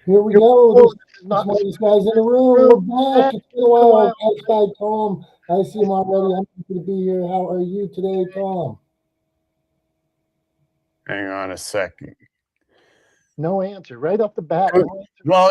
Here we go. This is the smartest guys in the room. We're back. It's been a while. Hashtag Tom. I see him already. I'm happy to be here. How are you today, Tom? Hang on a second. No answer right off the bat. No answer. Well,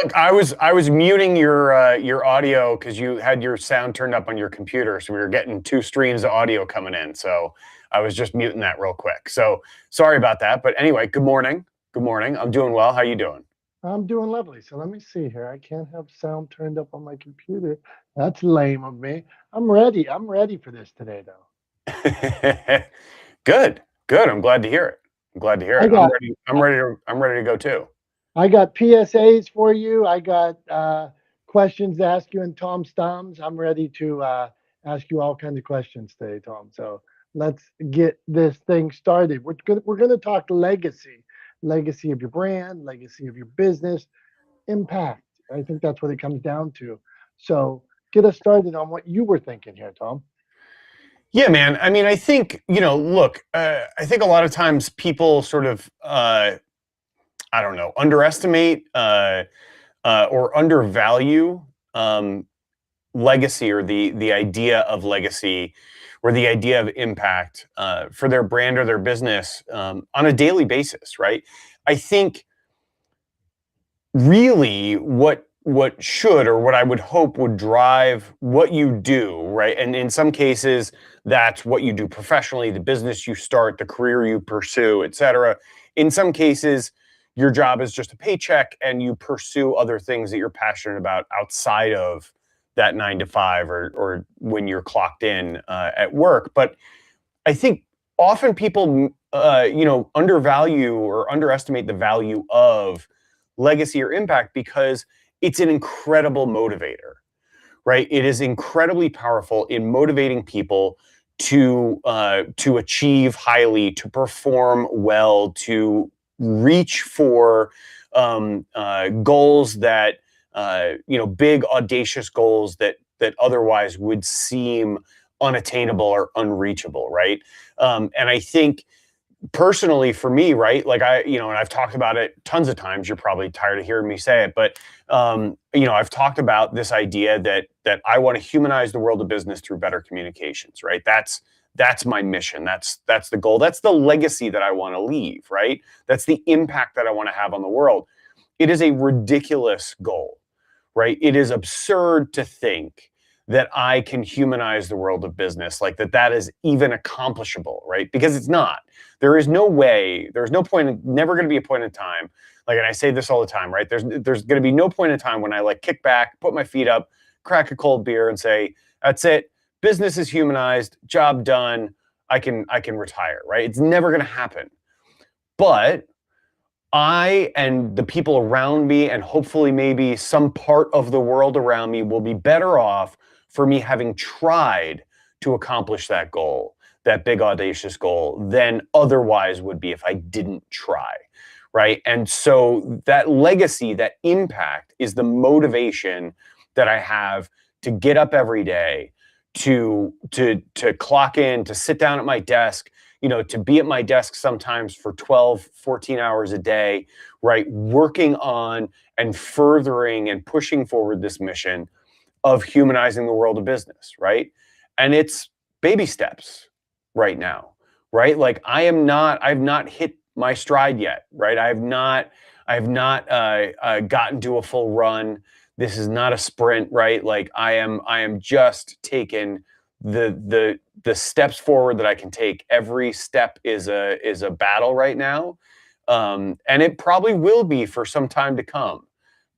I was muting your audio because you had your sound turned up on your computer, so we were getting two streams of audio coming in. So I was just muting that real quick. So sorry about that. But anyway, good morning. Good morning. I'm doing well. How you doing? I'm doing lovely. So let me see here. I can't have sound turned up on my computer. That's lame of me. I'm ready. I'm ready for this today, though. Good. I'm glad to hear it. I'm ready to go too. I got PSAs for you. I got questions to ask you in Tom Stoms. I'm ready to ask you all kinds of questions today, Tom. So let's get this thing started. We're gonna talk legacy of your brand, legacy of your business, impact. I think that's what it comes down to. So get us started on what you were thinking here, Tom. Yeah, man. I mean, I think, look, I think a lot of times people sort of, I don't know, underestimate or undervalue legacy, or the idea of legacy, or the idea of impact for their brand or their business on a daily basis, right? I think really what should, or what I would hope would drive what you do, right? And in some cases, that's what you do professionally, the business you start, the career you pursue, etc. In some cases, your job is just a paycheck and you pursue other things that you're passionate about outside of that 9 to 5 or when you're clocked in at work. But I think often people, undervalue or underestimate the value of legacy or impact because it's an incredible motivator, right? It is incredibly powerful in motivating people to achieve highly, to perform well, to reach for goals that big audacious goals that otherwise would seem unattainable or unreachable, right? And I think personally for me, right, like and I've talked about it tons of times, you're probably tired of hearing me say it, but I've talked about this idea that I want to humanize the world of business through better communications, right? That's my mission. That's the goal. That's the legacy that I want to leave, right? That's the impact that I want to have on the world. It is a ridiculous goal, right? It is absurd to think that I can humanize the world of business, like that is even accomplishable, right? Because it's not. There is no way, there's no point, never going to be a point in time, like, and I say this all the time, right? There's going to be no point in time when I like kick back, put my feet up, crack a cold beer and say, that's it, business is humanized, job done, I can retire, right? It's never going to happen. But I and the people around me, and hopefully maybe some part of the world around me, will be better off for me having tried to accomplish that goal, that big audacious goal, than otherwise would be if I didn't try, right? And so that legacy, that impact, is the motivation that I have to get up every day, to clock in, to sit down at my desk, to be at my desk sometimes for 12, 14 hours a day, right? Working on and furthering and pushing forward this mission of humanizing the world of business, right? And it's baby steps right now, right? Like I've not hit my stride yet, right? I have not gotten to a full run. This is not a sprint, right? Like I am just taking the steps forward that I can take. Every step is a battle right now. And it probably will be for some time to come,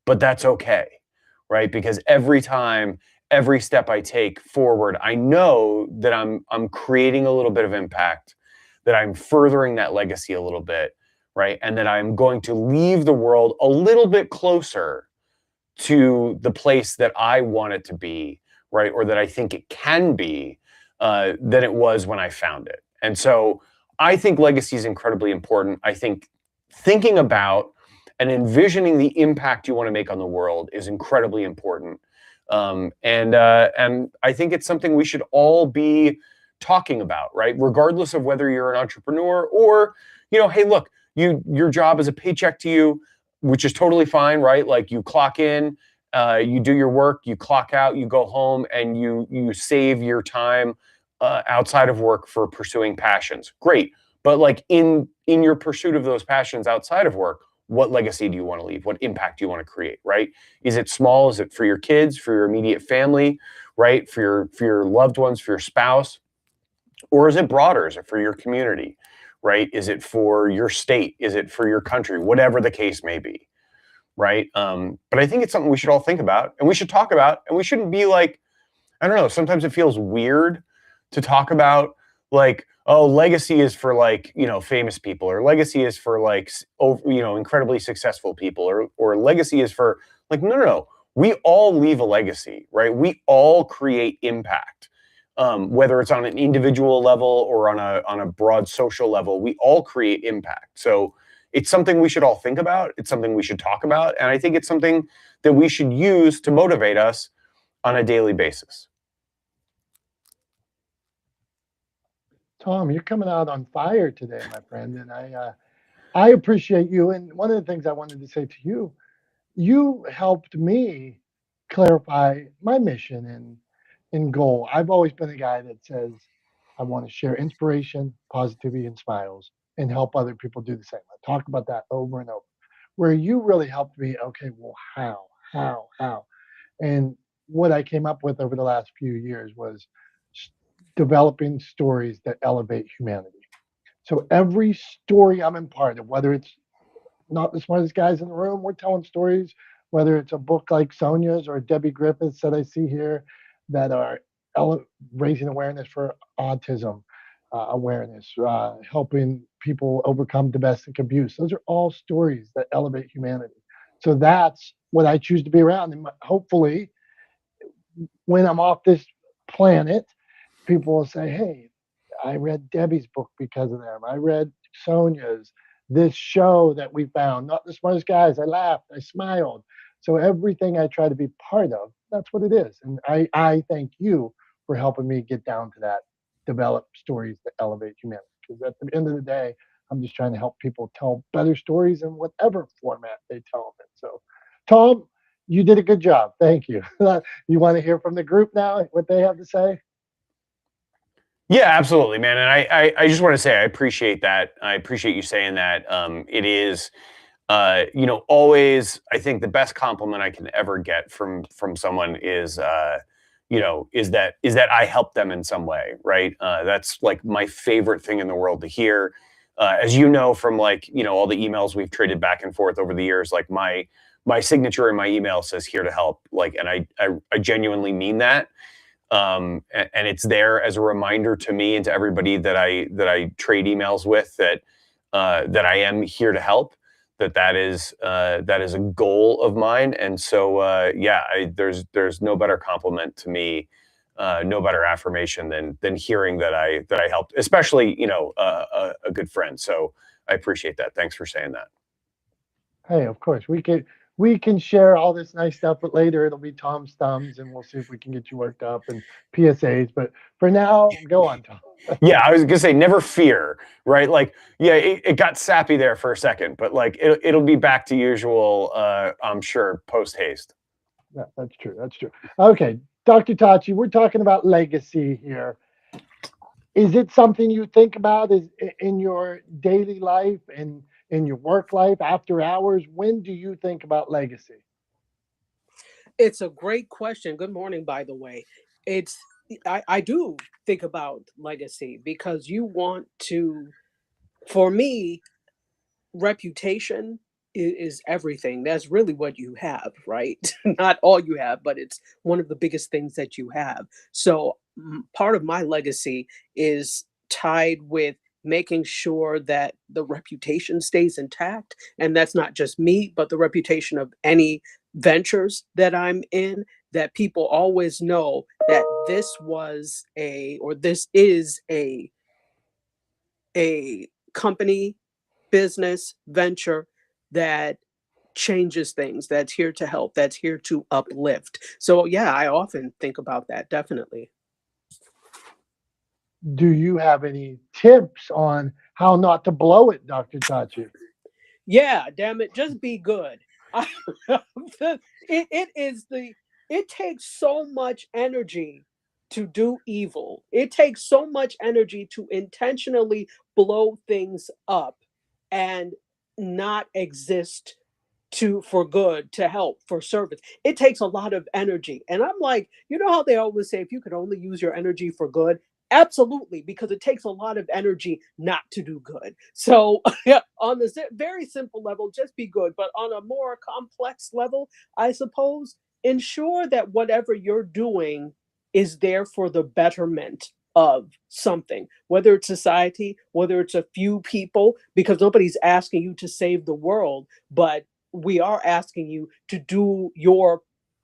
but that's okay, right? Because every step I take forward, I know that I'm creating a little bit of impact, that I'm furthering that legacy a little bit, right? And that I'm going to leave the world a little bit closer to the place that I want it to be, right? Or that I think it can be than it was when I found it. And so I think legacy is incredibly important. I think thinking about and envisioning the impact you want to make on the world is incredibly important. And I think it's something we should all be talking about, right? Regardless of whether you're an entrepreneur or, hey, look, your job is a paycheck to you. which is totally fine, right? Like you clock in, you do your work, you clock out, you go home, and you save your time outside of work for pursuing passions. Great, but like in your pursuit of those passions outside of work, what legacy do you want to leave? What impact do you want to create? Right? Is it small? Is it for your kids, for your immediate family, right? For your loved ones, for your spouse, or is it broader? Is it for your community? Right? Is it for your state? Is it for your country? Whatever the case may be, right? But I think it's something we should all think about and we should talk about, and we shouldn't be like, I don't know, sometimes it feels weird to talk about like, oh, legacy is for like, famous people, or legacy is for like, incredibly successful people, or legacy is for like, no. We all leave a legacy, right? We all create impact. Whether it's on an individual level or on a broad social level, we all create impact. So it's something we should all think about. It's something we should talk about. And I think it's something that we should use to motivate us on a daily basis. Tom, you're coming out on fire today, my friend, and I appreciate you. And one of the things I wanted to say to you, you helped me clarify my mission and goal. I've always been a guy that says I want to share inspiration, positivity, and smiles, and help other people do the same. I talk about that over and over. Where you really helped me, okay, well, how? And what I came up with over the last few years was developing stories that elevate humanity. So every story I'm in part of, whether it's not the smartest guys in the room, we're telling stories, whether it's a book like Sonia's or Debbie Griffiths that I see here that are raising awareness for autism awareness, helping people overcome domestic abuse. Those are all stories that elevate humanity. So that's what I choose to be around. And hopefully, when I'm off this planet, people will say, hey, I read Debbie's book because of them. I read Sonia's, this show that we found, not the smartest guys. I laughed, I smiled. So everything I try to be part of, that's what it is. And I thank you for helping me get down to that, develop stories that elevate humanity. Because at the end of the day, I'm just trying to help people tell better stories in whatever format they tell them in. So, Tom, you did a good job. Thank you. You want to hear from the group now, what they have to say? Yeah, absolutely, man. And I just want to say I appreciate that. I appreciate you saying that. It is, always, I think the best compliment I can ever get from someone is, is that I help them in some way, right? That's like my favorite thing in the world to hear. As you know, from like, all the emails we've traded back and forth over the years, like my signature in my email says here to help. Like, and I genuinely mean that. And it's there as a reminder to me and to everybody that I trade emails with that I am here to help. That is a goal of mine, and so there's no better compliment to me, no better affirmation than hearing that I helped, especially a good friend. So I appreciate that. Thanks for saying that. Hey, of course we can share all this nice stuff, but later it'll be Tom's thumbs, and we'll see if we can get you worked up and PSAs. But for now, go on, Tom. Yeah, I was gonna say never fear, right? Like, yeah, it got sappy there for a second, but like it'll be back to usual, I'm sure, post haste. Yeah, that's true. That's true. Okay, Dr. Tachi, we're talking about legacy here. Is it something you think about is in your daily life and in your work life after hours? When do you think about legacy? It's a great question. Good morning, by the way. It's I do think about legacy because you want to, for me, reputation is everything. That's really what you have, right? Not all you have, but it's one of the biggest things that you have. So part of my legacy is tied with making sure that the reputation stays intact. And that's not just me, but the reputation of any ventures that I'm in, that people always know that this was or this is a company, business, venture that changes things, that's here to help, that's here to uplift. So yeah, I often think about that, definitely. Do you have any tips on how not to blow it, Dr. Tachi? Yeah, damn it, just be good. it is it takes so much energy to do evil. It takes so much energy to intentionally blow things up and not exist for good, to help, for service. It takes a lot of energy. And I'm like, you know how they always say if you could only use your energy for good? Absolutely, because it takes a lot of energy not to do good. So, yeah, on the very simple level, just be good. But on a more complex level, I suppose, ensure that whatever you're doing is there for the betterment of something, whether it's society, whether it's a few people, because nobody's asking you to save the world, but we are asking you to do your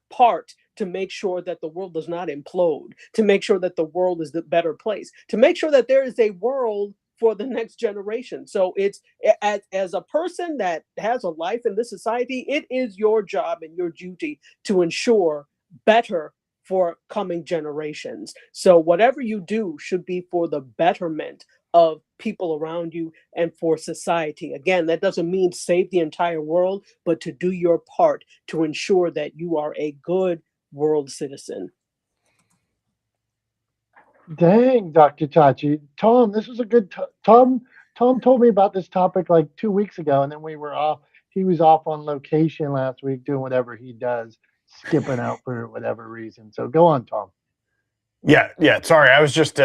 part to make sure that the world does not implode, to make sure that the world is the better place, to make sure that there is a world for the next generation. So it's as a person that has a life in this society, it is your job and your duty to ensure better for coming generations. So whatever you do should be for the betterment of people around you and for society. Again, that doesn't mean save the entire world, but to do your part to ensure that you are a good world citizen. Dang, Dr. Chachi. Tom, this was a good Tom. Tom told me about this topic like 2 weeks ago, and then we were off. He was off on location last week doing whatever he does, skipping out for whatever reason. So go on, Tom. Yeah. Sorry, I was just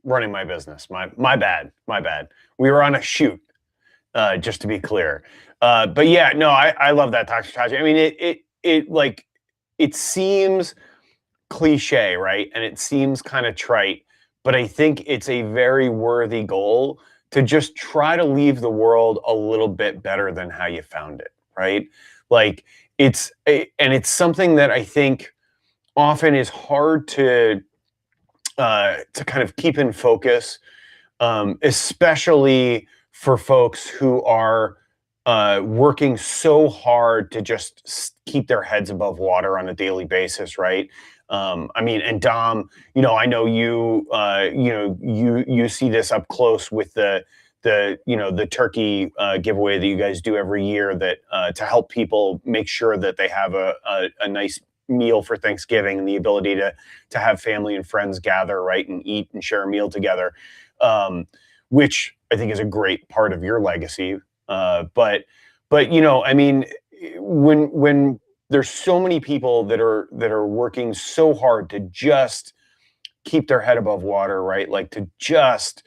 running my business. My bad. We were on a shoot, just to be clear. But yeah, no, I love that, Dr. Taji. I mean, it seems cliche, right? And it seems kind of trite, but I think it's a very worthy goal to just try to leave the world a little bit better than how you found it, right? Like and it's something that I think often is hard to kind of keep in focus, especially for folks who are working so hard to just keep their heads above water on a daily basis, right? I mean, and Dom, I know you see this up close with the turkey giveaway that you guys do every year, that to help people make sure that they have a nice meal for Thanksgiving and the ability to have family and friends gather, right, and eat and share a meal together, which I think is a great part of your legacy. But I mean, when there's so many people that are working so hard to just keep their head above water, right? Like to just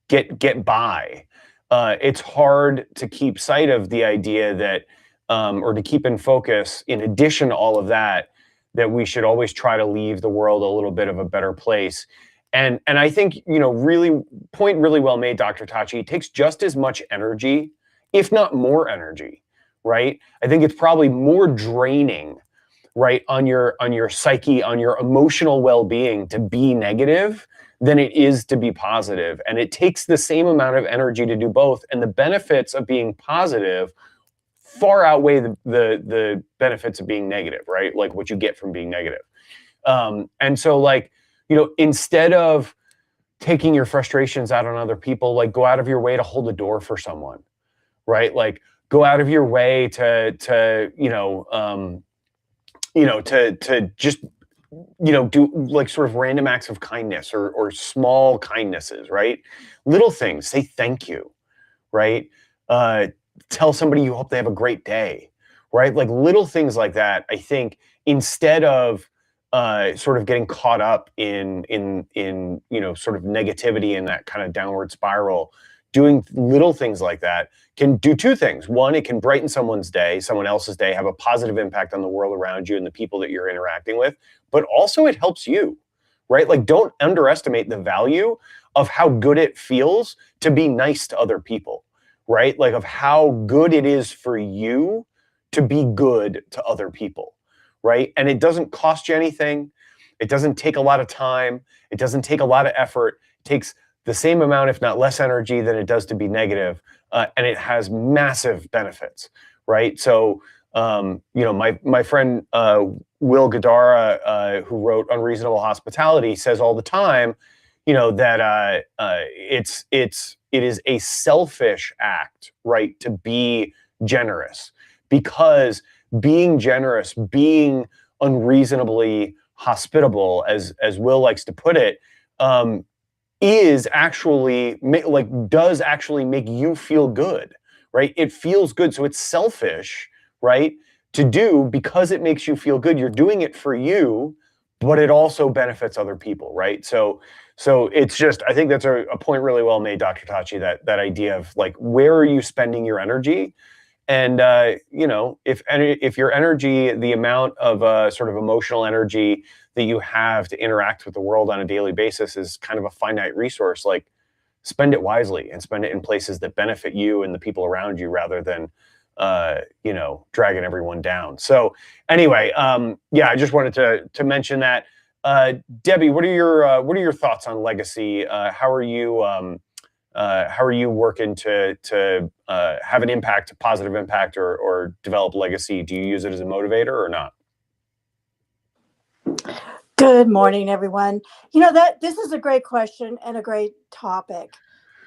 get by. It's hard to keep sight of the idea that, or to keep in focus, in addition to all of that, that we should always try to leave the world a little bit of a better place. And I think, really well made, Dr. Tachi. It takes just as much energy, if not more energy, right? I think it's probably more draining, right, on your psyche, on your emotional well-being, to be negative than it is to be positive. And it takes the same amount of energy to do both. And the benefits of being positive far outweigh the benefits of being negative, right? Like what you get from being negative. And so, like, instead of taking your frustrations out on other people, like, go out of your way to hold a door for someone, right? Like, go out of your way to just do like sort of random acts of kindness, or small kindnesses, right? Little things. Say thank you, right? Tell somebody you hope they have a great day, right? Like little things like that. I think instead of sort of getting caught up in sort of negativity and that kind of downward spiral, doing little things like that can do two things. One, it can brighten someone else's day, have a positive impact on the world around you and the people that you're interacting with, but also it helps you, right? Like, don't underestimate the value of how good it feels to be nice to other people, right? Like, of how good it is for you to be good to other people, right? And it doesn't cost you anything. It doesn't take a lot of time. It doesn't take a lot of effort. It takes the same amount, if not less energy than it does to be negative. And it has massive benefits, right? So, my friend, Will Gadara, who wrote Unreasonable Hospitality, says all the time, that it is a selfish act, right, to be generous, because being generous, being unreasonably hospitable, as Will likes to put it, is actually does actually make you feel good, right? It feels good. So it's selfish, right, to do, because it makes you feel good. You're doing it for you, but it also benefits other people, right? So it's just, I think that's a point really well made, Dr. Tachi, that idea of like, where are you spending your energy? And if your energy, the amount of sort of emotional energy that you have to interact with the world on a daily basis is kind of a finite resource, like, spend it wisely and spend it in places that benefit you and the people around you, rather than dragging everyone down. So anyway, I just wanted to mention that. Debbie, what are your thoughts on legacy? How are you working to have an impact, a positive impact, or develop legacy? Do you use it as a motivator or not? Good morning, everyone. That this is a great question and a great topic.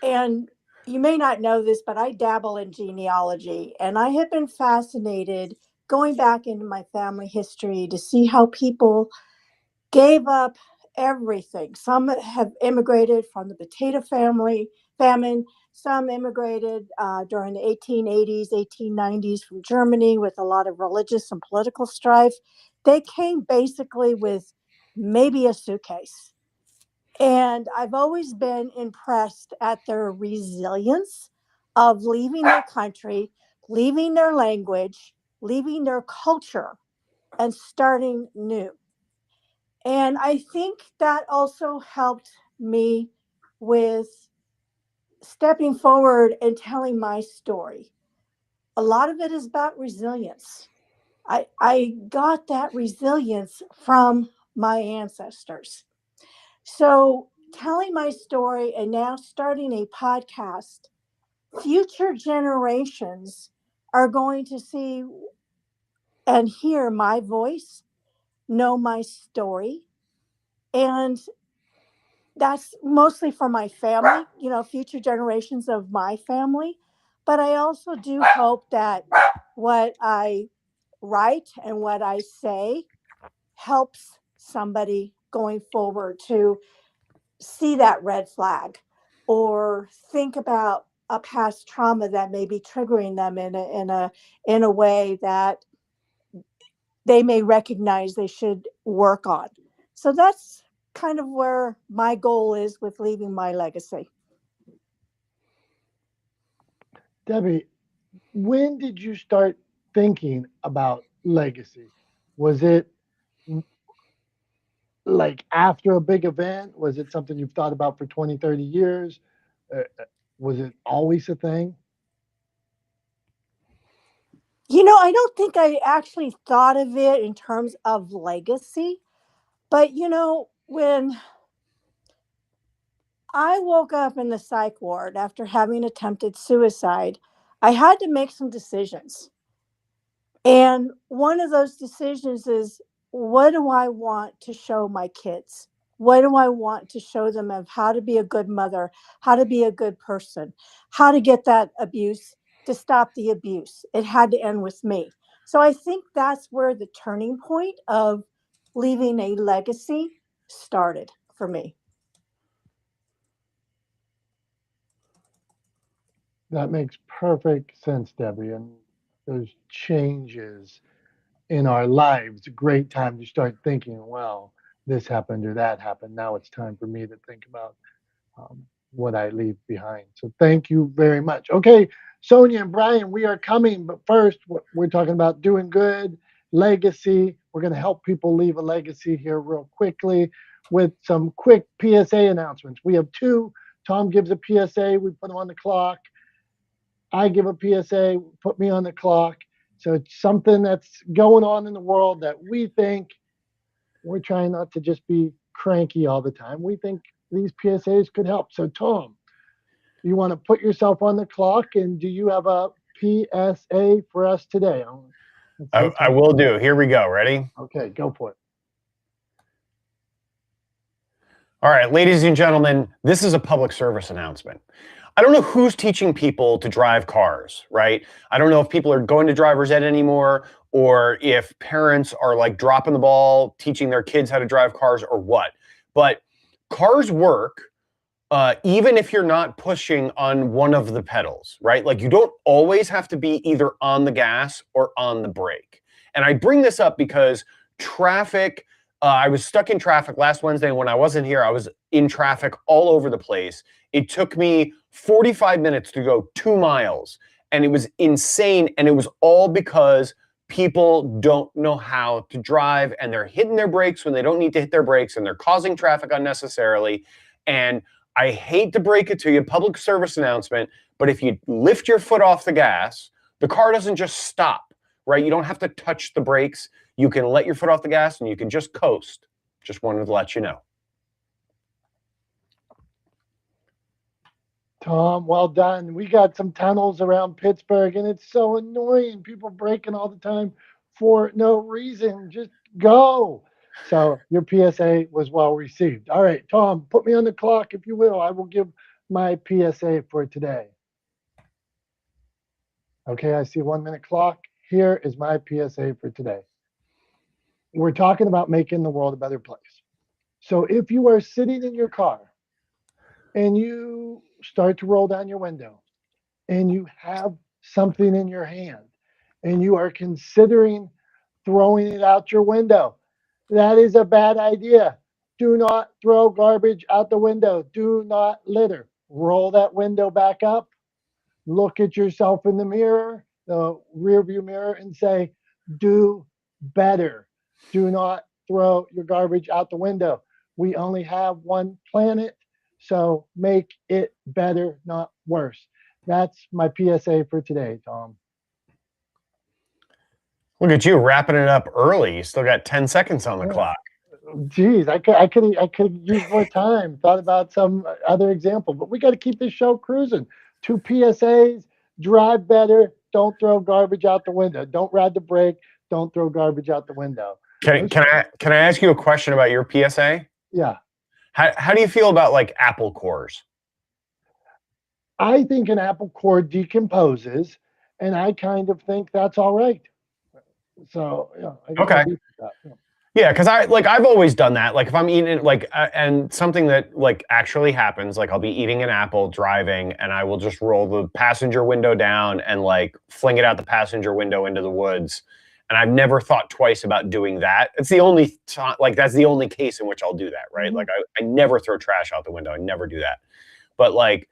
And you may not know this, but I dabble in genealogy, and I have been fascinated going back into my family history to see how people gave up everything. Some have immigrated from the potato famine. Some immigrated during the 1880s, 1890s from Germany with a lot of religious and political strife. They came basically with maybe a suitcase. And I've always been impressed at their resilience of leaving their country, leaving their language, leaving their culture, and starting new. And I think that also helped me with stepping forward and telling my story. A lot of it is about resilience. I got that resilience from my ancestors. So, telling my story and now starting a podcast, future generations are going to see and hear my voice, know my story. And that's mostly for my family, future generations of my family. But I also do hope that what I write and what I say helps somebody going forward to see that red flag or think about a past trauma that may be triggering them in a way that they may recognize they should work on. So that's kind of where my goal is with leaving my legacy. Debbie, when did you start thinking about legacy? Was it like after a big event? Was it something you've thought about for 20, 30 years? Was it always a thing? I don't think I actually thought of it in terms of legacy. But, when I woke up in the psych ward after having attempted suicide, I had to make some decisions. And one of those decisions is, what do I want to show my kids? What do I want to show them of how to be a good mother, how to be a good person, how to get that abuse, to stop the abuse? It had to end with me. So I think that's where the turning point of leaving a legacy started for me. That makes perfect sense, Debbie. And those changes in our lives, a great time to start thinking, well, this happened or that happened. Now it's time for me to think about what I leave behind. So thank you very much. Okay, Sonia and Brian, we are coming. But first, we're talking about doing good, legacy. We're going to help people leave a legacy here real quickly with some quick PSA announcements. We have two. Tom gives a PSA. We put him on the clock. I give a PSA, put me on the clock. So it's something that's going on in the world that we think we're trying not to just be cranky all the time. We think these PSAs could help. So Tom, you want to put yourself on the clock, and do you have a PSA for us today? I will do. Here we go. Ready? Okay, go for it. All right, ladies and gentlemen, this is a public service announcement. I don't know who's teaching people to drive cars, right? I don't know if people are going to driver's ed anymore, or if parents are like dropping the ball, teaching their kids how to drive cars, or what. But cars work even if you're not pushing on one of the pedals, right? Like you don't always have to be either on the gas or on the brake. And I bring this up because traffic, I was stuck in traffic last Wednesday. When I wasn't here, I was in traffic all over the place. It took me 45 minutes to go 2 miles, and it was insane. And it was all because people don't know how to drive, and they're hitting their brakes when they don't need to hit their brakes, and they're causing traffic unnecessarily. And I hate to break it to you, public service announcement, but if you lift your foot off the gas, the car doesn't just stop, right? You don't have to touch the brakes. You can let your foot off the gas and you can just coast. Just wanted to let you know. Tom, well done. We got some tunnels around Pittsburgh, and it's so annoying. People braking all the time for no reason. Just go. So your PSA was well received. All right, Tom, put me on the clock, if you will. I will give my PSA for today. Okay, I see 1 minute clock. Here is my PSA for today. We're talking about making the world a better place. So if you are sitting in your car and you start to roll down your window and you have something in your hand and you are considering throwing it out your window, that is a bad idea. Do not throw garbage out the window. Do not litter. Roll that window back up. Look at yourself in the mirror, the rear view mirror, and say, do better. Do not throw your garbage out the window. We only have one planet, so make it better, not worse. That's my PSA for today, Tom. Look at you wrapping it up early. You still got 10 seconds on the clock. Geez, I could use more time. Thought about some other example, but we got to keep this show cruising. 2 PSAs: drive better, don't throw garbage out the window. Don't ride the brake, don't throw garbage out the window. Can I ask you a question about your PSA? Yeah. How do you feel about like apple cores? I think an apple core decomposes, and I kind of think that's all right. So yeah, Okay. Yeah, because I've always done that. Like if I'm eating it, and something that like actually happens, like I'll be eating an apple driving, and I will just roll the passenger window down and like fling it out the passenger window into the woods. And I've never thought twice about doing that. It's the only that's the only case in which I'll do that, right? Mm-hmm. Like I never throw trash out the window. I never do that. But like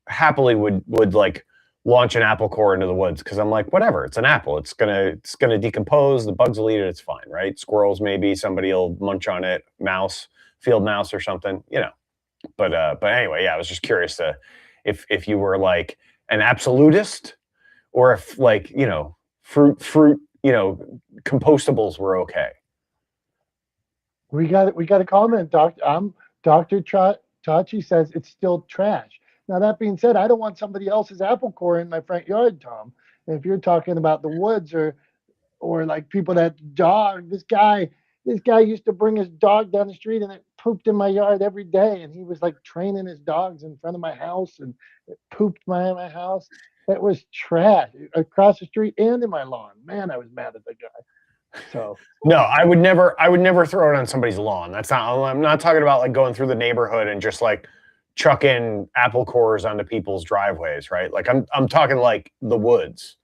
happily would like launch an apple core into the woods because I'm like, whatever, it's an apple. It's gonna decompose. The bugs will eat it. It's fine, right? Squirrels, maybe somebody will munch on it. Mouse, field mouse or something, you know. But anyway, yeah, I was just curious to if you were like an absolutist or if like, you know, fruit, you know, compostables were okay. We got a comment. Dr. Tachi says it's still trash. Now, that being said, I don't want somebody else's apple core in my front yard, Tom. And if you're talking about the woods or like people that jog, this guy used to bring his dog down the street and it pooped in my yard every day. And he was like training his dogs in front of my house and it pooped my house. That was trash across the street and in my lawn. Man, I was mad at the guy. So no, I would never throw it on somebody's lawn. I'm not talking about like going through the neighborhood and just like chucking apple cores onto people's driveways, right? Like I'm talking like the woods,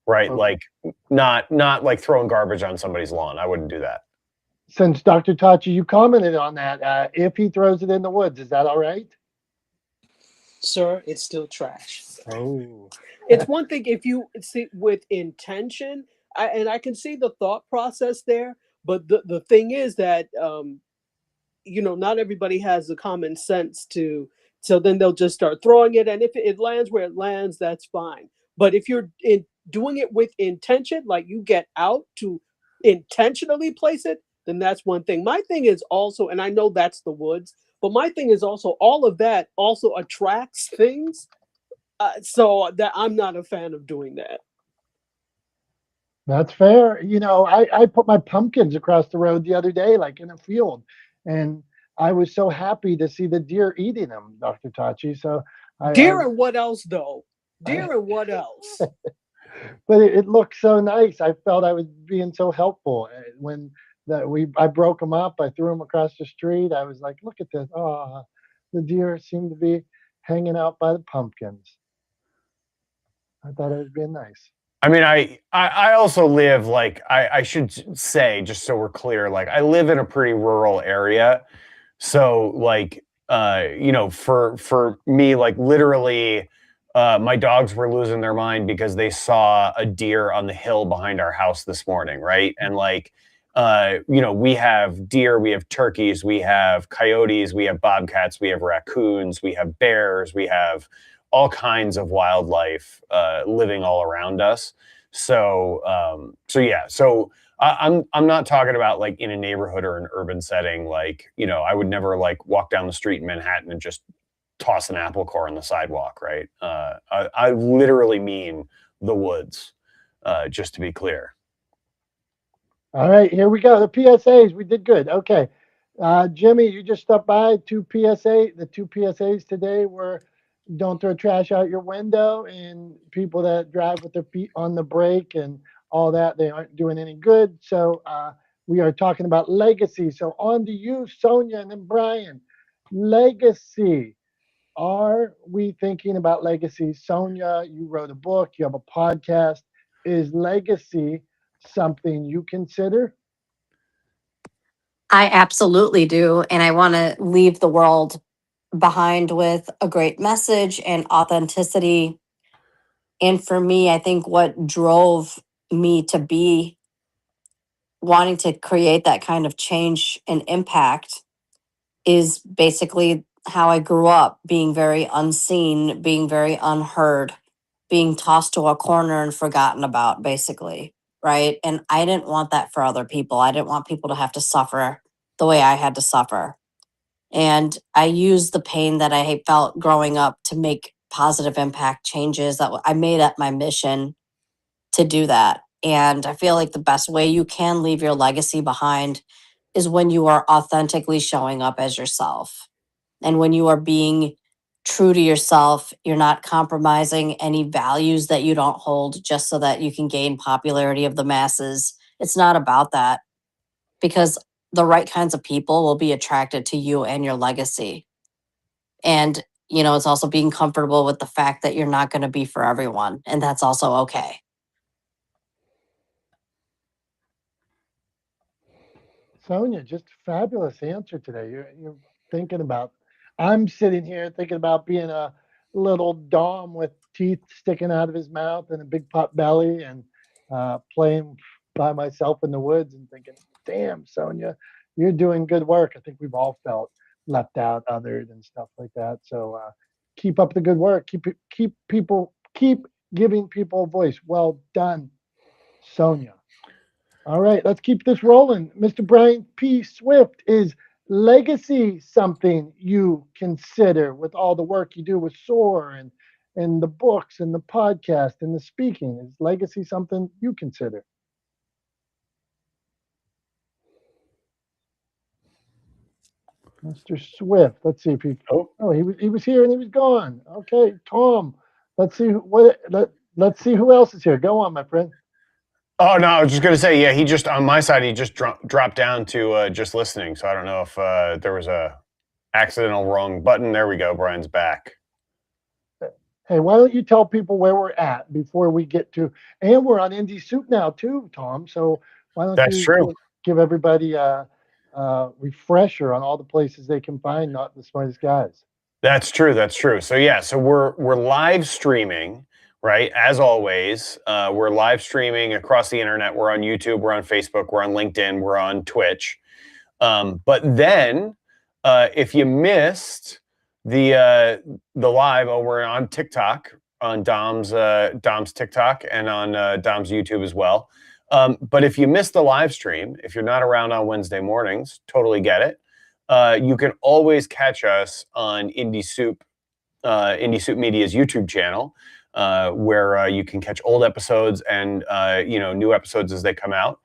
right? Okay. Like not like throwing garbage on somebody's lawn. I wouldn't do that. Since Dr. Tachi, you commented on that, if he throws it in the woods, is that all right? Sir, it's still trash. Oh. It's one thing if you see with intention, and I can see the thought process there, but the thing is that you know, not everybody has the common sense so then they'll just start throwing it, and if it lands where it lands, that's fine. But if you're doing it with intention, like you get out to intentionally place it, then that's one thing. My thing is also, and I know that's the woods, but my thing is also all of that also attracts things. So that I'm not a fan of doing that. That's fair. You know, I put my pumpkins across the road the other day, like in a field, and I was so happy to see the deer eating them, Dr. Tachi. So Deer and what else though? Deer and what else? But it looked so nice. I felt I was being so helpful when I broke them up. I threw them across the street. I was like, look at this. Oh, the deer seemed to be hanging out by the pumpkins. I thought it was being nice. I mean, I also live, like, I should say, just so we're clear, like, I live in a pretty rural area. So, like, for me, like, literally, my dogs were losing their mind because they saw a deer on the hill behind our house this morning, right? And like, we have deer, we have turkeys, we have coyotes, we have bobcats, we have raccoons, we have bears, we have all kinds of wildlife living all around us. So I'm not talking about like in a neighborhood or an urban setting. Like, I would never like walk down the street in Manhattan and just toss an apple core on the sidewalk, right? I literally mean the woods, just to be clear. All right, here we go. The PSAs, we did good. Okay. Jimmy, you just stopped by. The two PSAs today were don't throw trash out your window, and people that drive with their feet on the brake and all that, they aren't doing any good. So we are talking about legacy. So on to you, Sonia, and then Brian. Legacy. Are we thinking about legacy? Sonia, you wrote a book, you have a podcast. Is legacy something you consider? I absolutely do. And I want to leave the world behind with a great message and authenticity. And for me, I think what drove me to be wanting to create that kind of change and impact is basically how I grew up, being very unseen, being very unheard, being tossed to a corner and forgotten about, basically. Right. And I didn't want that for other people. I didn't want people to have to suffer the way I had to suffer. And I used the pain that I had felt growing up to make positive impact changes that I made it my mission to do that. And I feel like the best way you can leave your legacy behind is when you are authentically showing up as yourself. And when you are being true to yourself, you're not compromising any values that you don't hold just so that you can gain popularity of the masses. It's not about that, because the right kinds of people will be attracted to you and your legacy. And, it's also being comfortable with the fact that you're not going to be for everyone. And that's also okay. Sonia, just a fabulous answer today. You're thinking about, I'm sitting here thinking about being a little Dom with teeth sticking out of his mouth and a big pot belly and playing by myself in the woods and thinking, damn, Sonia, you're doing good work. I think we've all felt left out, othered, and stuff like that. So keep up the good work. Keep giving people a voice. Well done, Sonia. All right, let's keep this rolling. Mr. Brian P. Swift, is legacy something you consider with all the work you do with SOAR and the books and the podcast and the speaking? Is legacy something you consider? Mr. Swift, let's see if he. Oh, he was here and he was gone. Okay, Tom, let's see let's see who else is here. Go on, my friend. Oh, no, I was just going to say, yeah, he just, on my side, he just dropped down to just listening. So I don't know if there was a accidental wrong button. There we go. Brian's back. Hey, why don't you tell people where we're at before we get to, and we're on Indie Soup now too, Tom. So why don't That's you true. give everybody a refresher on all the places they can find Not the Smartest Guys. That's true. That's true. So yeah, so we're live streaming, right? As always, we're live streaming across the internet. We're on YouTube, we're on Facebook, we're on LinkedIn, we're on Twitch. But then, if you missed the live, we're on TikTok, on Dom's TikTok, and on Dom's YouTube as well. But if you missed the live stream, if you're not around on Wednesday mornings, totally get it. You can always catch us on Indie Soup Media's YouTube channel, where you can catch old episodes and new episodes as they come out,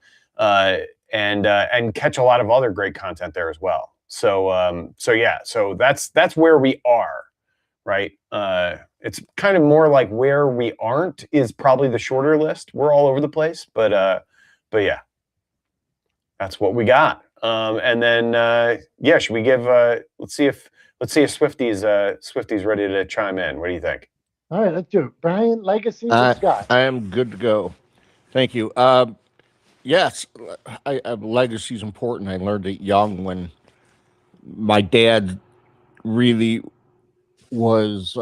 and catch a lot of other great content there as well. So yeah, so that's where we are right? It's kind of more like where we aren't is probably the shorter list. We're all over the place, but yeah, that's what we got. And then yeah, should we give? Let's see if Swifty's ready to chime in. What do you think? All right, let's do it. Brian, legacy, what you got? I am good to go. Thank you. Yes, legacy is important. I learned it young when my dad really was.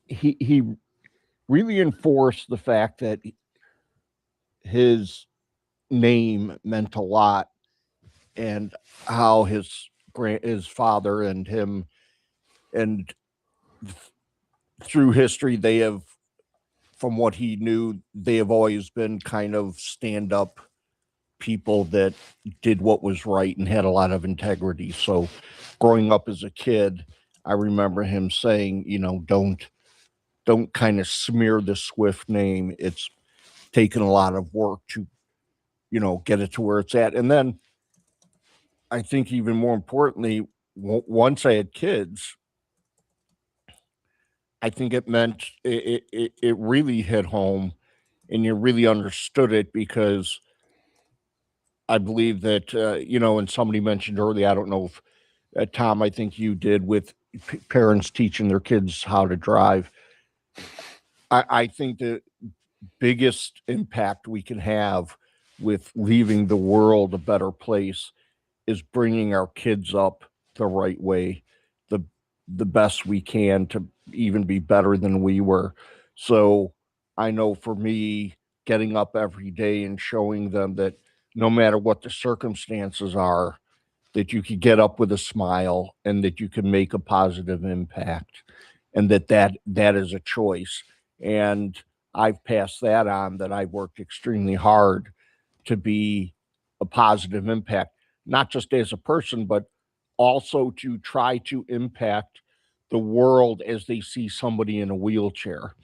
He really enforced the fact that his name meant a lot, and how his father and him, and through history they have, from what he knew, they have always been kind of stand up people that did what was right and had a lot of integrity. So growing up as a kid, I remember him saying, don't kind of smear the Swift name. It's taken a lot of work to, get it to where it's at. And then I think even more importantly, once I had kids, I think it meant it really hit home, and you really understood it, because I believe that, and somebody mentioned earlier, I don't know if Tom, I think you did, with parents teaching their kids how to drive. I think the biggest impact we can have with leaving the world a better place is bringing our kids up the right way, the best we can, to even be better than we were. So I know for me, getting up every day and showing them that no matter what the circumstances are, that you could get up with a smile, and that you can make a positive impact, and that is a choice. And I've passed that on, that I've worked extremely hard to be a positive impact, not just as a person, but also to try to impact the world as they see somebody in a wheelchair.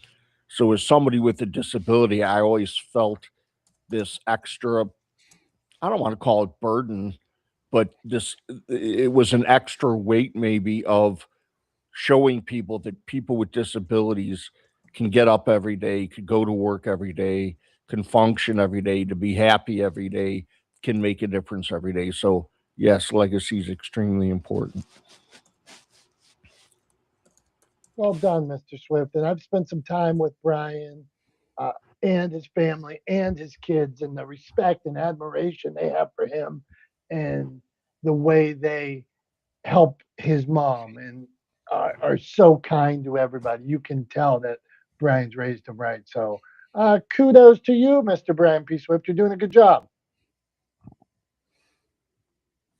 So as somebody with a disability, I always felt this extra, I don't want to call it burden, but it was an extra weight maybe of showing people that people with disabilities can get up every day, could go to work every day, can function every day, to be happy every day, can make a difference every day. So yes, legacy is extremely important. Well done, Mr. Swift. And I've spent some time with Brian uh, and his family and his kids, and the respect and admiration they have for him, and the way they help his mom, and are so kind to everybody. You can tell that Brian's raised him right. So kudos to you, Mr. Brian P. Swift. You're doing a good job.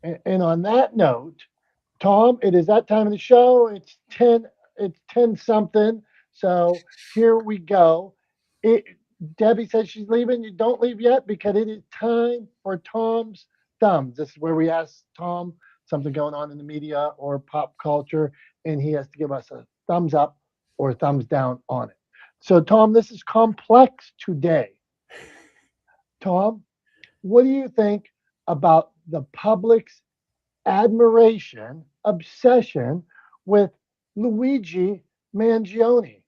And on that note, Tom, it is that time of the show. It's 10 something. So here we go. It, Debbie says she's leaving. You don't leave yet, because it is time for Tom's Thumbs. This is where we ask Tom something going on in the media or pop culture, and he has to give us a thumbs up or a thumbs down on it. So, Tom, this is complex today. Tom, what do you think about the public's admiration, obsession with Luigi Mangione?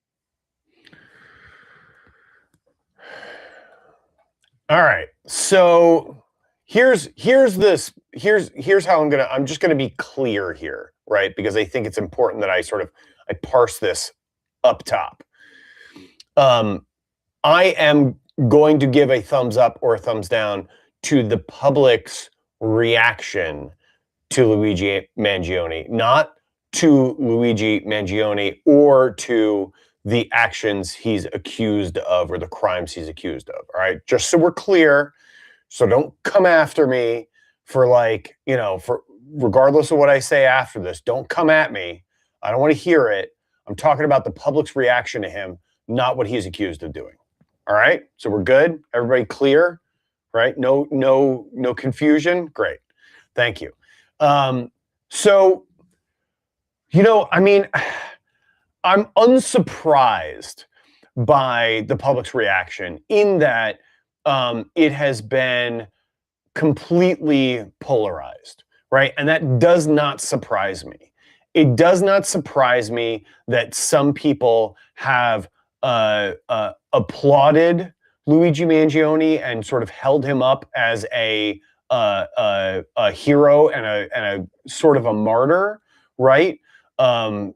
All right. So here's how I'm just gonna be clear here, right? Because I think it's important that I parse this up top. I am going to give a thumbs up or a thumbs down to the public's reaction to Luigi Mangione, not to Luigi Mangione or to the actions he's accused of or the crimes he's accused of. All right. Just so we're clear. So don't come after me for for regardless of what I say after this, don't come at me. I don't want to hear it. I'm talking about the public's reaction to him, not what he's accused of doing. All right. So we're good. Everybody clear, right? No confusion. Great. Thank you. So, I'm unsurprised by the public's reaction, in that it has been completely polarized, right? And that does not surprise me. it does not surprise me that some people have applauded Luigi Mangione and sort of held him up as a hero and a sort of a martyr, right? And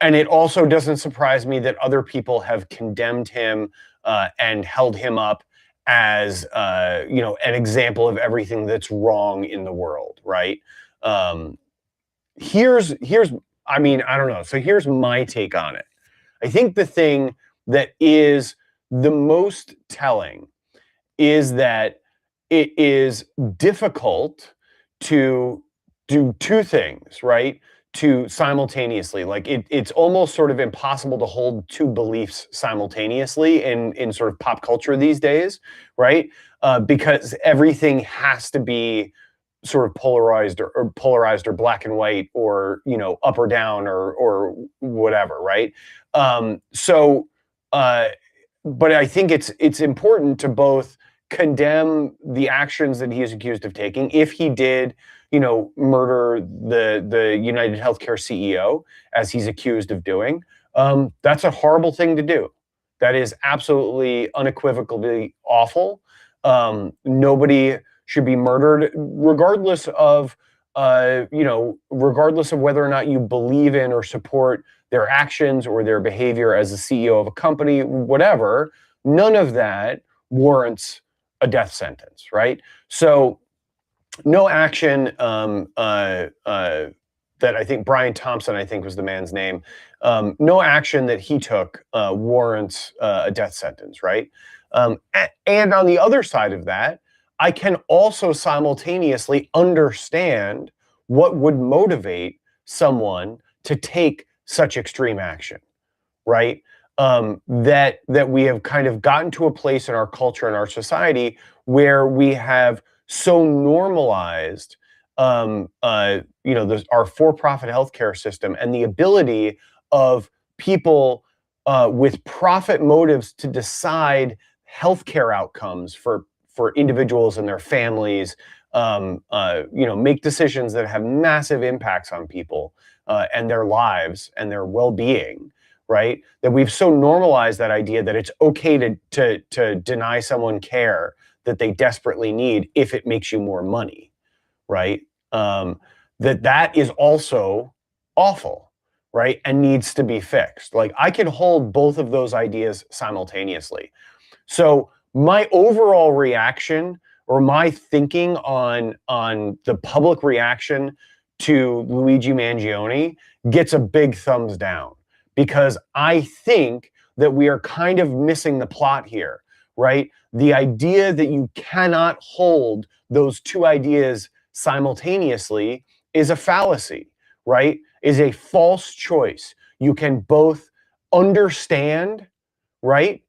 it also doesn't surprise me that other people have condemned him and held him up as an example of everything that's wrong in the world, right? Here's I mean, I don't know. So here's my take on it. I think the thing that is the most telling is that it is difficult to do two things, right? To simultaneously, like it's almost sort of impossible to hold two beliefs simultaneously in sort of pop culture these days, right? Because everything has to be sort of polarized or black and white or up or down or whatever, right? So but I think it's important to both condemn the actions that he is accused of taking if he did murder the United Healthcare CEO as he's accused of doing. That's a horrible thing to do. That is absolutely unequivocally awful. Nobody should be murdered, regardless of regardless of whether or not you believe in or support their actions or their behavior as a CEO of a company, whatever. None of that warrants a death sentence, right? So no action that I think Brian Thompson, I think was the man's name, no action that he took warrants a death sentence, right? And on the other side of that, I can also simultaneously understand what would motivate someone to take such extreme action, right? That we have kind of gotten to a place in our culture and our society where we have so normalized our for-profit healthcare system and the ability of people with profit motives to decide healthcare outcomes for individuals and their families, make decisions that have massive impacts on people and their lives and their well-being, right? That we've so normalized that idea that it's okay to deny someone care that they desperately need if it makes you more money, right? That is also awful, right? And needs to be fixed. Like I can hold both of those ideas simultaneously. So my overall reaction or my thinking on the public reaction to Luigi Mangione gets a big thumbs down because I think that we are kind of missing the plot here, right? The idea that you cannot hold those two ideas simultaneously is a fallacy, right? Is a false choice. You can both understand, right?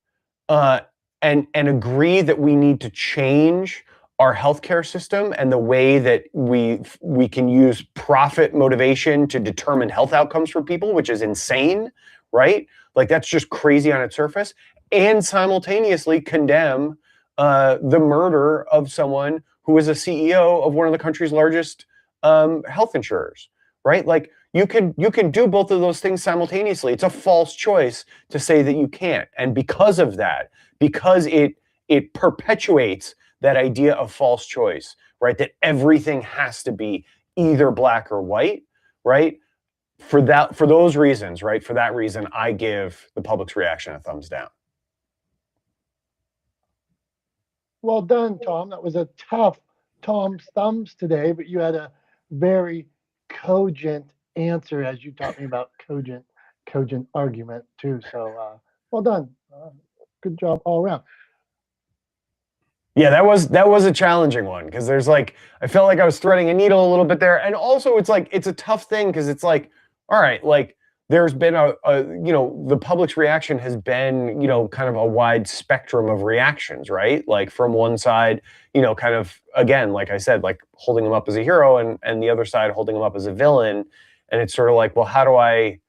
And agree that we need to change our healthcare system and the way that we can use profit motivation to determine health outcomes for people, which is insane, right? Like that's just crazy on its surface, and simultaneously condemn the murder of someone who is a CEO of one of the country's largest health insurers, right? Like you can do both of those things simultaneously. It's a false choice to say that you can't, and because of that, because it perpetuates that idea of false choice, right? That everything has to be either black or white, right? For those reasons, right? For that reason, I give the public's reaction a thumbs down. Well done, Tom. That was a tough Tom's thumbs today, but you had a very cogent answer as you taught me about cogent argument too. So well done. Good job all around. Yeah, that was a challenging one because there's like I felt like I was threading a needle a little bit there, and also it's like it's a tough thing because it's like, all right, like there's been the public's reaction has been kind of a wide spectrum of reactions, right? Like from one side, kind of again, like I said, like holding him up as a hero, and the other side holding him up as a villain, and it's sort of like, well, how do I?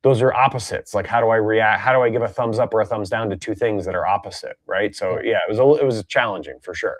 Those are opposites. Like, how do I react? How do I give a thumbs up or a thumbs down to two things that are opposite, right? So yeah, it was challenging for sure.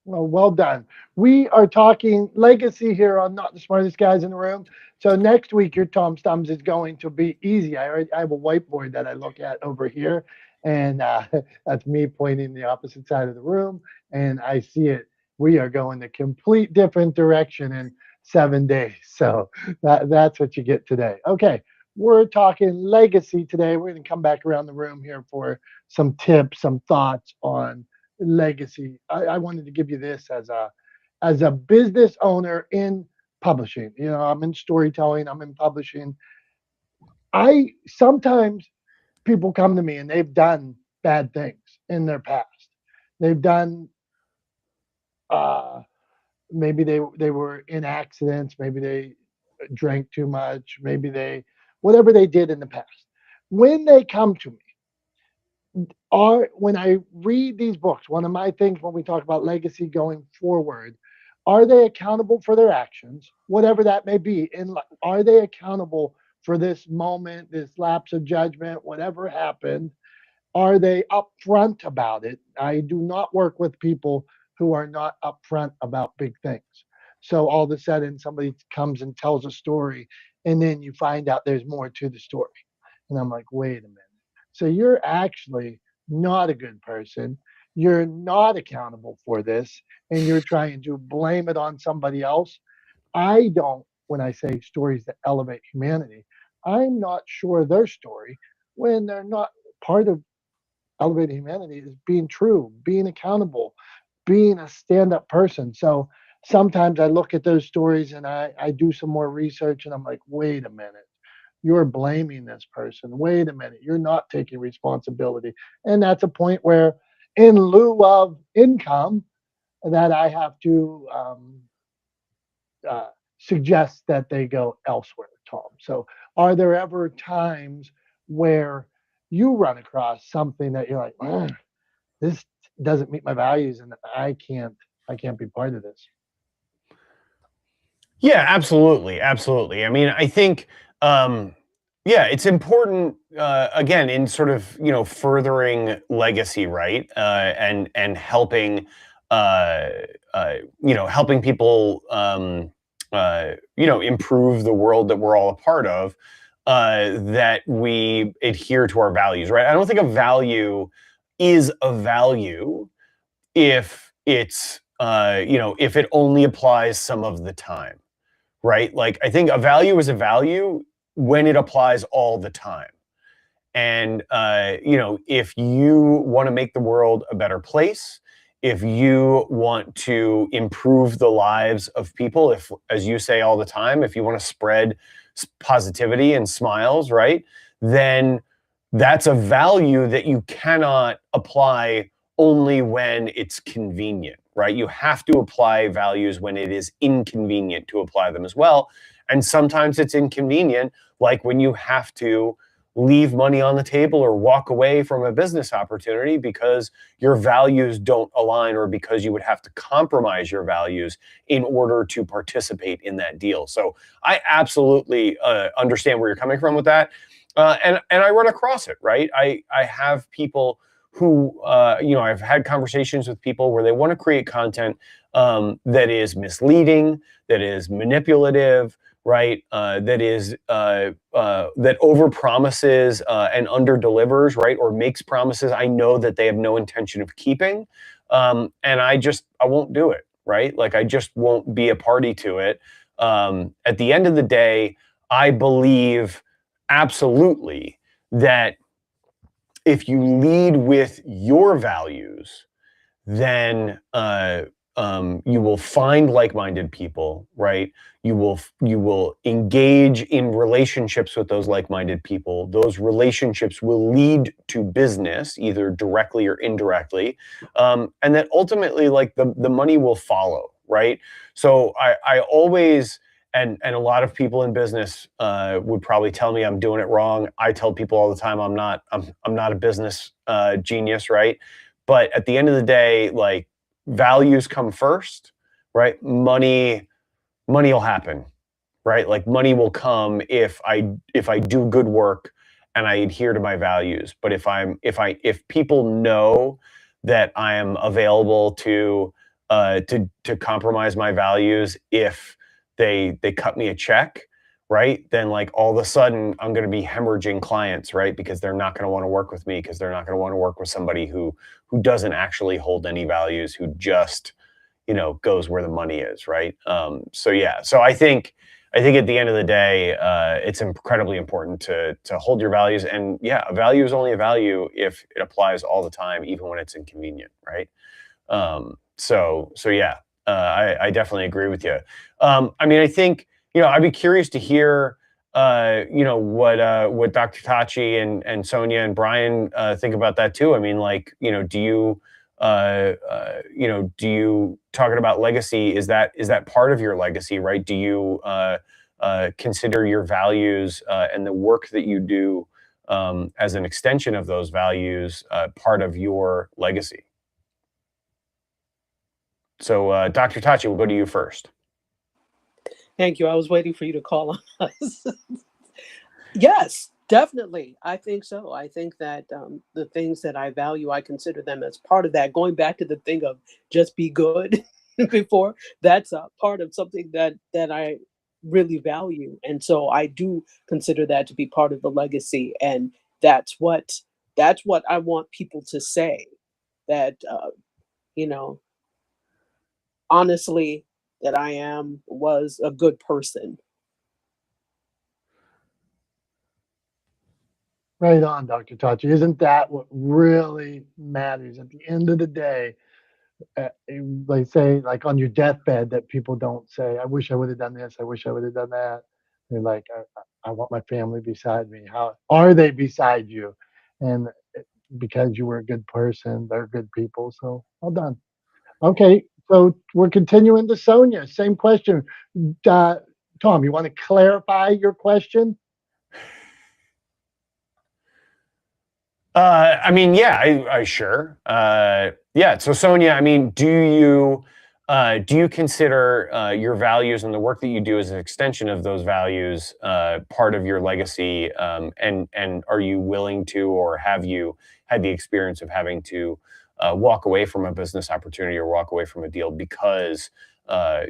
Well done. We are talking legacy here on Not the Smartest Guys in the Room. So next week, your Tom Stums is going to be easy. I have a whiteboard that I look at over here, and that's me pointing the opposite side of the room, and I see it. We are going the complete different direction in 7 days. So that's what you get today. Okay, we're talking legacy today. We're going to come back around the room here for some tips, some thoughts on legacy. I wanted to give you this as a business owner in publishing. I'm in storytelling, I'm in publishing. I sometimes people come to me and they've done bad things in their past. They've done maybe they were in accidents, maybe they drank too much, maybe they whatever they did in the past. When they come to me, when I read these books, one of my things when we talk about legacy going forward, are they accountable for their actions, whatever that may be? And are they accountable for this moment, this lapse of judgment, whatever happened? Are they upfront about it? I do not work with people who are not upfront about big things. So all of a sudden, somebody comes and tells a story, and then you find out there's more to the story. And I'm like, wait a minute. So you're actually not a good person. You're not accountable for this, and you're trying to blame it on somebody else. I don't, when I say stories that elevate humanity, I'm not sure their story when they're not part of elevating humanity is being true, being accountable, being a stand up person. So sometimes I look at those stories and I do some more research and I'm like, wait a minute. You're blaming this person. Wait a minute. You're not taking responsibility. And that's a point where, in lieu of income, that I have to suggest that they go elsewhere, Tom. So, are there ever times where you run across something that you're like, this doesn't meet my values, and I can't be part of this? Yeah, absolutely, absolutely. I mean, I think, yeah, it's important again in sort of furthering legacy, right? And helping, helping people, improve the world that we're all a part of. That we adhere to our values, right? I don't think a value is a value if it's if it only applies some of the time, right? Like, I think a value is a value when it applies all the time. And, if you want to make the world a better place, if you want to improve the lives of people, if, as you say all the time, if you want to spread positivity and smiles, right? Then that's a value that you cannot apply only when it's convenient, right? You have to apply values when it is inconvenient to apply them as well. And sometimes it's inconvenient, like when you have to leave money on the table or walk away from a business opportunity because your values don't align, or because you would have to compromise your values in order to participate in that deal. So I absolutely understand where you're coming from with that. And I run across it, right? I have people who, I've had conversations with people where they want to create content that is misleading, that is manipulative, right? That overpromises and underdelivers, right? Or makes promises I know that they have no intention of keeping. And I won't do it, right? Like, I just won't be a party to it. At the end of the day, I believe absolutely that if you lead with your values, then you will find like-minded people, right? You will engage in relationships with those like-minded people. Those relationships will lead to business, either directly or indirectly, and then ultimately, like, the money will follow, right? So I always. And a lot of people in business would probably tell me I'm doing it wrong. I tell people all the time I'm not a business genius, right? But at the end of the day, like, values come first, right? Money will happen, right? Like, money will come if I do good work and I adhere to my values. But if people know that I am available to to compromise my values if they cut me a check, right? Then like all of a sudden I'm going to be hemorrhaging clients, right? Because they're not going to want to work with me because they're not going to want to work with somebody who doesn't actually hold any values, who just goes where the money is, right? So yeah, so I think at the end of the day, it's incredibly important to hold your values, and yeah, a value is only a value if it applies all the time, even when it's inconvenient, right? So yeah, I definitely agree with you. I mean, I think I'd be curious to hear what Dr. Tachi and Sonia and Brian think about that too. I mean, like do you talking about legacy? Is that part of your legacy, right? Do you consider your values and the work that you do as an extension of those values part of your legacy? So, Dr. Tachi, we'll go to you first. Thank you. I was waiting for you to call on us. Yes, definitely. I think so. I think that the things that I value, I consider them as part of that. Going back to the thing of just be good before, that's a part of something that I really value. And so I do consider that to be part of the legacy. And that's what I want people to say, that you know, honestly, that I was a good person. Right on, Dr. Tachi. Isn't that what really matters at the end of the day? They say, like on your deathbed, that people don't say, "I wish I would have done this. I wish I would have done that." They're like, I want my family beside me. How are they beside you? And because you were a good person, they're good people. So well done. Okay, so we're continuing to Sonia. Same question. Uh, Tom, you want to clarify your question? I mean, yeah, I sure. Yeah. So, Sonia, I mean, do you consider your values and the work that you do as an extension of those values part of your legacy? And are you willing to, or have you had the experience of having to walk away from a business opportunity or walk away from a deal because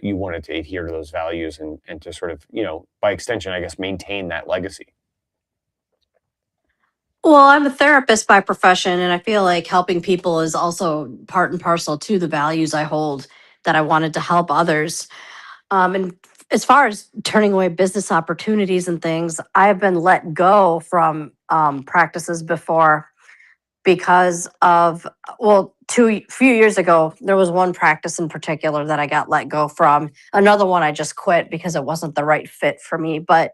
you wanted to adhere to those values and to sort of, by extension, I guess, maintain that legacy? Well, I'm a therapist by profession, and I feel like helping people is also part and parcel to the values I hold, that I wanted to help others. And as far as turning away business opportunities and things, I've been let go from practices before because of, well, few years ago, there was one practice in particular that I got let go from. Another one I just quit because it wasn't the right fit for me. But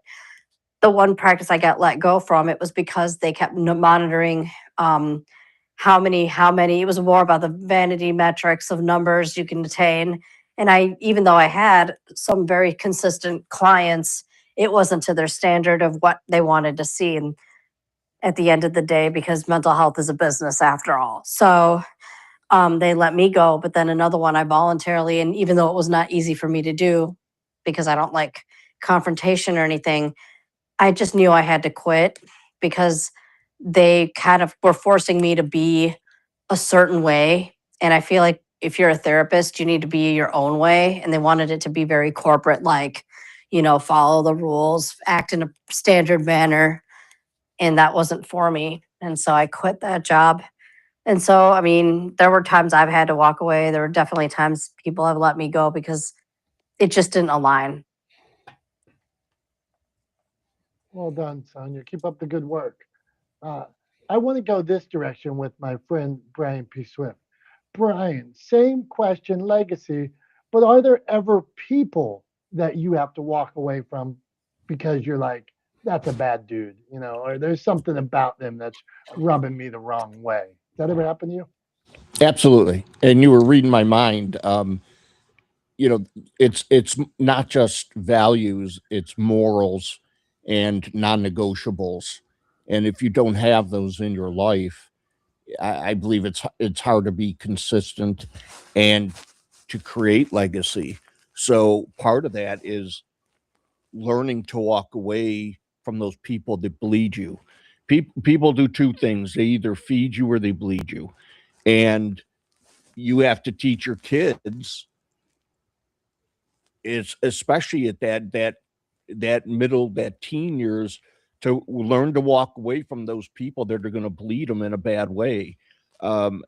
the one practice I got let go from, it was because they kept monitoring how many. It was more about the vanity metrics of numbers you can attain. And even though I had some very consistent clients, it wasn't to their standard of what they wanted to see. And at the end of the day, because mental health is a business after all. So they let me go. But then another one I voluntarily, and even though it was not easy for me to do because I don't like confrontation or anything, I just knew I had to quit because they kind of were forcing me to be a certain way. And I feel like if you're a therapist, you need to be your own way. And they wanted it to be very corporate, like, follow the rules, act in a standard manner. And that wasn't for me. And so I quit that job. And so, I mean, there were times I've had to walk away. There were definitely times people have let me go because it just didn't align. Well done, Sonia. Keep up the good work. Uh, I want to go this direction with my friend Brian P. Swift. Brian, same question, legacy, but are there ever people that you have to walk away from because you're like, that's a bad dude, or there's something about them that's rubbing me the wrong way? Does that ever happen to you? Absolutely. And you were reading my mind. It's not just values, it's morals and non-negotiables. And if you don't have those in your life, I believe it's hard to be consistent and to create legacy. So part of that is learning to walk away from those people that bleed you. People do two things: they either feed you or they bleed you. And you have to teach your kids, is especially at that teen years, to learn to walk away from those people that are going to bleed them in a bad way. And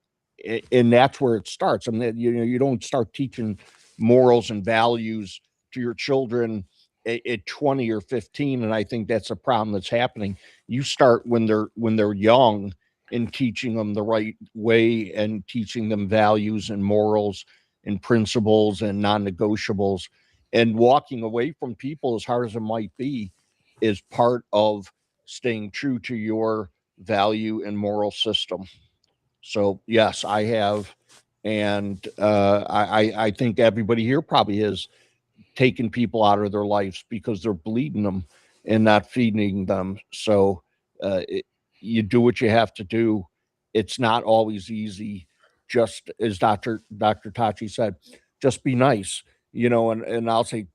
that's where it starts. I mean, you don't start teaching morals and values to your children at 20 or 15. And I think that's a problem that's happening. You start when they're young, and teaching them the right way, and teaching them values and morals and principles and non-negotiables. And walking away from people, as hard as it might be, is part of staying true to your value and moral system. So yes, I have, and I think everybody here probably has taken people out of their lives because they're bleeding them and not feeding them. So you do what you have to do. It's not always easy. Just as Dr. Tachi said, just be nice, and I'll say,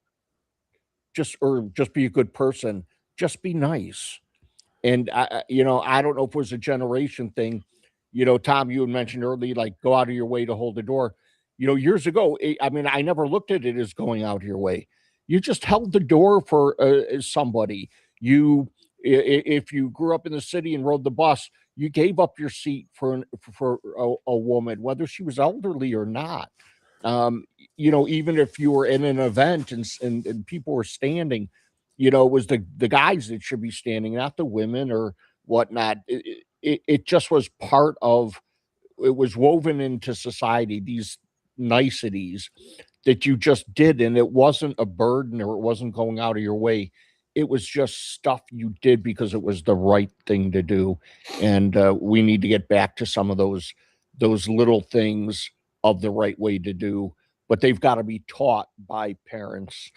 just be a good person. Just be nice. And I don't know if it was a generation thing. Tom, you had mentioned earlier, like, go out of your way to hold the door. Years ago, I mean, I never looked at it as going out of your way. You just held the door for somebody. If you grew up in the city and rode the bus, you gave up your seat for a woman, whether she was elderly or not. Even if you were in an event and people were standing, it was the guys that should be standing, not the women or whatnot. It just was part of, it was woven into society, these niceties that you just did. And it wasn't a burden, or it wasn't going out of your way. It was just stuff you did because it was the right thing to do. And we need to get back to some of those little things of the right way to do, but they've got to be taught by parents.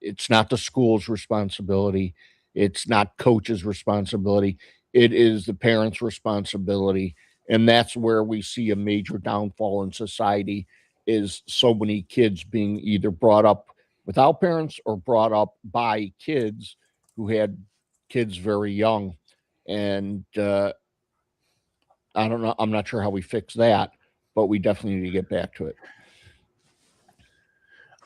It's not the school's responsibility. It's not coach's responsibility. It is the parents' responsibility. And that's where we see a major downfall in society, is so many kids being either brought up without parents or brought up by kids who had kids very young. And I don't know. I'm not sure how we fix that, but we definitely need to get back to it.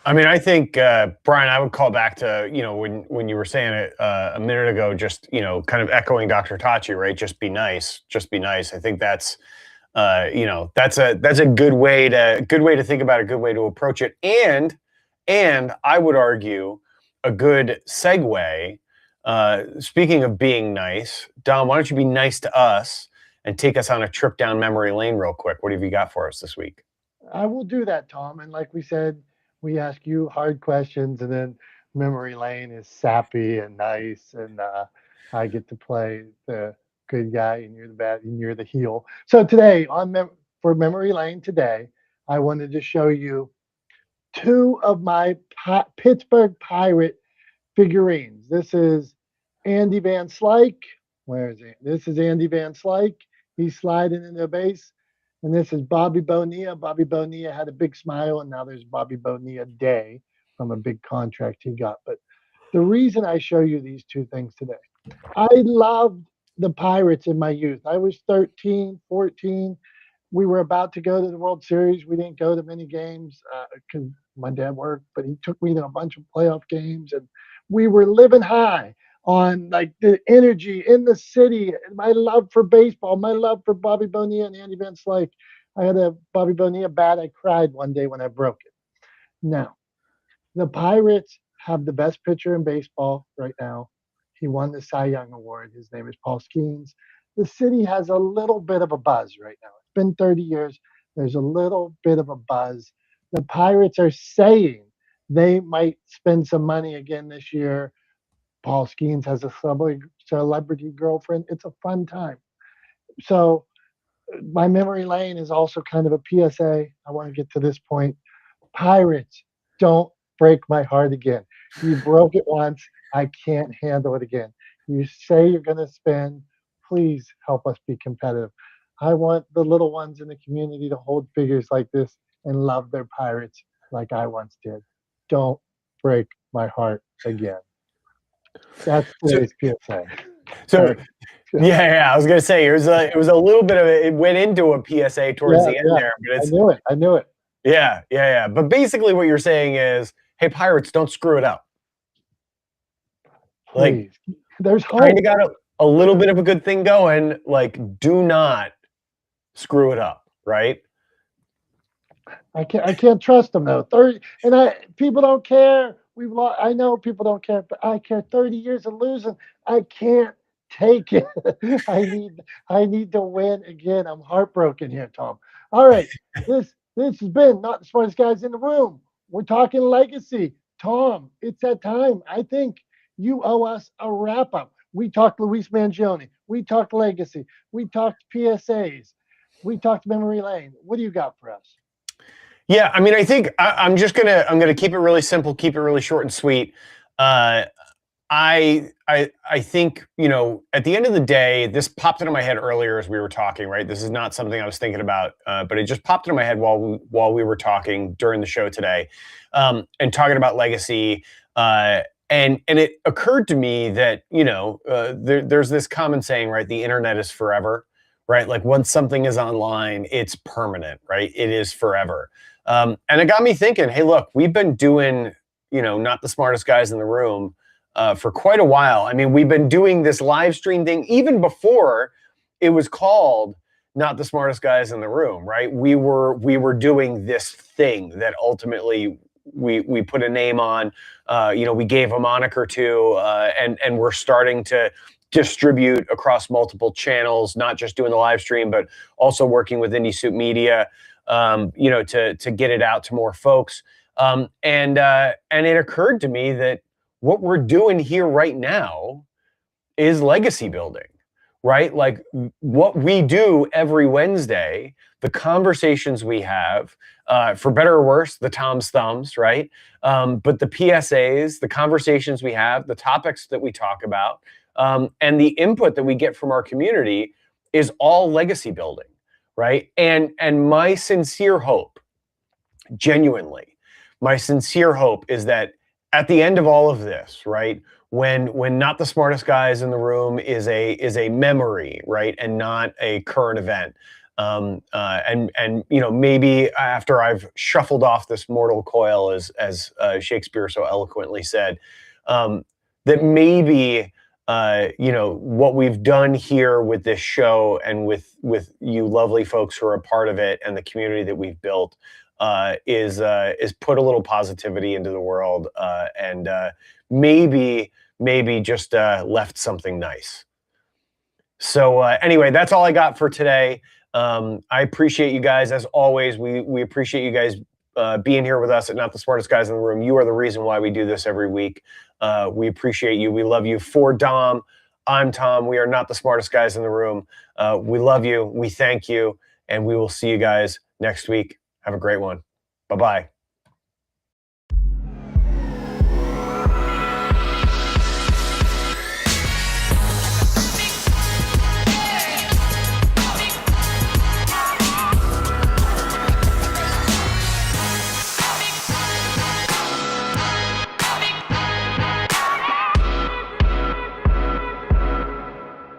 I mean, I think, Brian, I would call back to, when you were saying it a minute ago, just, kind of echoing Dr. Tachi, right? Just be nice. Just be nice. I think that's, that's a good way to think about it, a good way to approach it. And I would argue a good segue, speaking of being nice, Dom, why don't you be nice to us and take us on a trip down memory lane real quick? What have you got for us this week? I will do that, Tom. And like we said, we ask you hard questions, and then memory lane is sappy and nice, and I get to play the good guy, and you're the bad, and you're the heel. So today, for memory lane today, I wanted to show you two of my Pittsburgh Pirate figurines. This is Andy Van Slyke. Where is he? This is Andy Van Slyke. He's sliding in the base. And this is Bobby Bonilla. Bobby Bonilla had a big smile, and now there's Bobby Bonilla Day from a big contract he got. But the reason I show you these two things today, I loved the Pirates in my youth. I was 13, 14. We were about to go to the World Series. We didn't go to many games because my dad worked, but he took me to a bunch of playoff games, and we were living high on like the energy in the city, and my love for baseball, my love for Bobby Bonilla and Andy Van Slyke. I had a Bobby Bonilla bat. I cried one day when I broke it. Now, the Pirates have the best pitcher in baseball right now. He won the Cy Young Award. His name is Paul Skeens. The city has a little bit of a buzz right now. It's been 30 years. There's a little bit of a buzz. The Pirates are saying they might spend some money again this year. Paul Skeens has a celebrity girlfriend. It's a fun time. So my memory lane is also kind of a PSA. I want to get to this point. Pirates, don't break my heart again. You broke it once. I can't handle it again. You say you're going to spend. Please help us be competitive. I want the little ones in the community to hold figures like this and love their Pirates like I once did. Don't break my heart again. That's today's PSA. So Yeah. I was gonna say it was a little bit of it went into a PSA towards the end there, but I knew it. Yeah. But basically, what you're saying is, hey, pirates, don't screw it up. Please, there's hope. Kind of got a little bit of a good thing going. Like, do not screw it up, right? I can't trust them though. 30 and people don't care. We've lost. I know people don't care, but I care. 30 years of losing. I can't take it. I need to win again. I'm heartbroken here, Tom. All right. This has been not the smartest guys in the room. We're talking legacy. Tom, it's that time. I think you owe us a wrap up. We talked Luigi Mangione. We talked legacy. We talked PSAs. We talked memory lane. What do you got for us? Yeah, I mean, I think I'm gonna keep it really simple, keep it really short and sweet. I think, you know, at the end of the day, this popped into my head earlier as we were talking, right? This is not something I was thinking about, but it just popped into my head while we were talking during the show today, and talking about legacy. And it occurred to me that, you know, there's this common saying, right? The internet is forever, right? Like once something is online, it's permanent, right? It is forever. And it got me thinking, hey, look, we've been doing, you know, not the smartest guys in the room for quite a while. I mean, we've been doing this live stream thing even before it was called not the smartest guys in the room, right? We were doing this thing that ultimately we put a name on, you know, we gave a moniker to, and we're starting to distribute across multiple channels, not just doing the live stream, but also working with Indie Soup Media, you know, to get it out to more folks. And it occurred to me that what we're doing here right now is legacy building, right? Like what we do every Wednesday, the conversations we have, for better or worse, the Tom's Thumbs, right? But the PSAs, the conversations we have, the topics that we talk about, and the input that we get from our community is all legacy building, right? And my sincere hope, genuinely, my sincere hope is that at the end of all of this, right, when not the smartest guys in the room is a memory, right, and not a current event, and you know, maybe after I've shuffled off this mortal coil, as Shakespeare so eloquently said, that maybe you know, what we've done here with this show and with you lovely folks who are a part of it and the community that we've built is put a little positivity into the world, and maybe just left something nice. So anyway, that's all I got for today. I appreciate you guys as always. We appreciate you guys being here with us at Not the Smartest Guys in the Room. You are the reason why we do this every week. We appreciate you. We love you. For Dom, I'm Tom. We are not the smartest guys in the room. We love you. We thank you. And we will see you guys next week. Have a great one. Bye-bye.